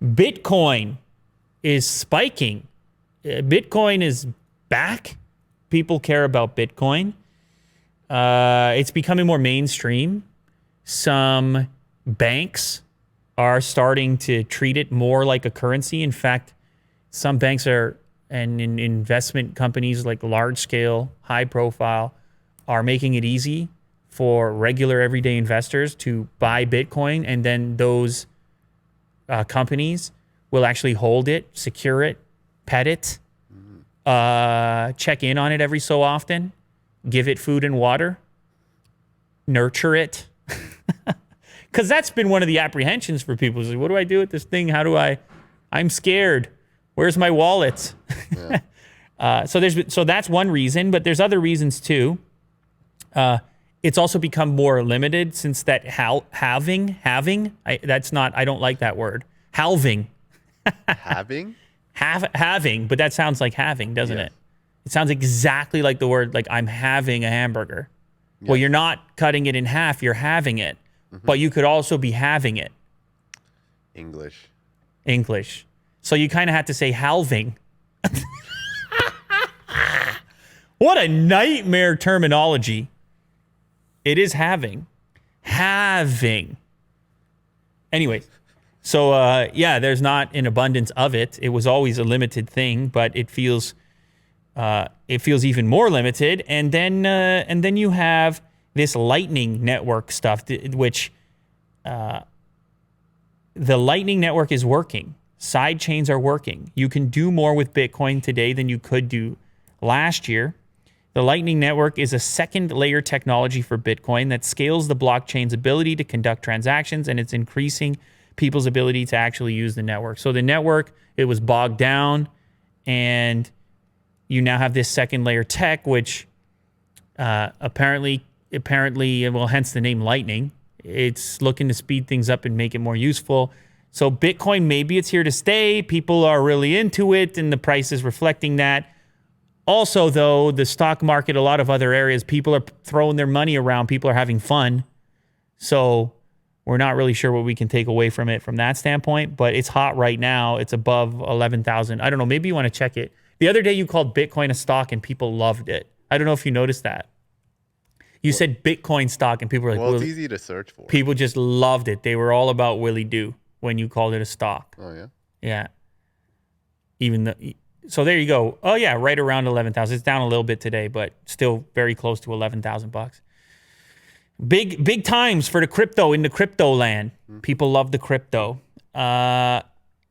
Bitcoin is spiking. Bitcoin is back. People care about Bitcoin. It's becoming more mainstream. Some banks are starting to treat it more like a currency. In fact, some banks and investment companies, like large scale, high profile, are making it easy for regular everyday investors to buy Bitcoin, and then those companies will actually hold it, secure it, pet it, check in on it every so often, give it food and water, nurture it. Because that's been one of the apprehensions for people. Is like, what do I do with this thing? I'm scared. Where's my wallet? Yeah. So that's one reason, but there's other reasons too. It's also become more limited since that halving. I don't like that word. Halving. Having? Having, but that sounds like having, doesn't it? It sounds exactly like the word, like I'm having a hamburger. Yes. Well, you're not cutting it in half, you're having it. Mm-hmm. But you could also be having it. English. So you kind of have to say halving. What a nightmare terminology. It is having. Anyways, so there's not an abundance of it. It was always a limited thing, but it feels even more limited. And then you have this Lightning Network stuff, which the Lightning Network is working. Side chains are working. You can do more with Bitcoin today than you could do last year. The Lightning Network is a second layer technology for Bitcoin that scales the blockchain's ability to conduct transactions, and it's increasing people's ability to actually use the network. So the network, it was bogged down, and you now have this second layer tech, which apparently, well, hence the name Lightning. It's looking to speed things up and make it more useful. So Bitcoin, maybe it's here to stay. People are really into it, and the price is reflecting that. Also, though, the stock market, a lot of other areas, people are throwing their money around. People are having fun. So we're not really sure what we can take away from it from that standpoint, but it's hot right now. It's above 11,000. I don't know. Maybe you want to check it. The other day you called Bitcoin a stock and people loved it. I don't know if you noticed that. You said Bitcoin stock and people were like, well, it's easy to search for. People just loved it. They were all about Willie Doo when you called it a stock. Oh, yeah? Yeah. So there you go. Oh, yeah, right around 11,000. It's down a little bit today, but still very close to 11,000 bucks. Big times for the crypto in the crypto land. Mm-hmm. People love the crypto.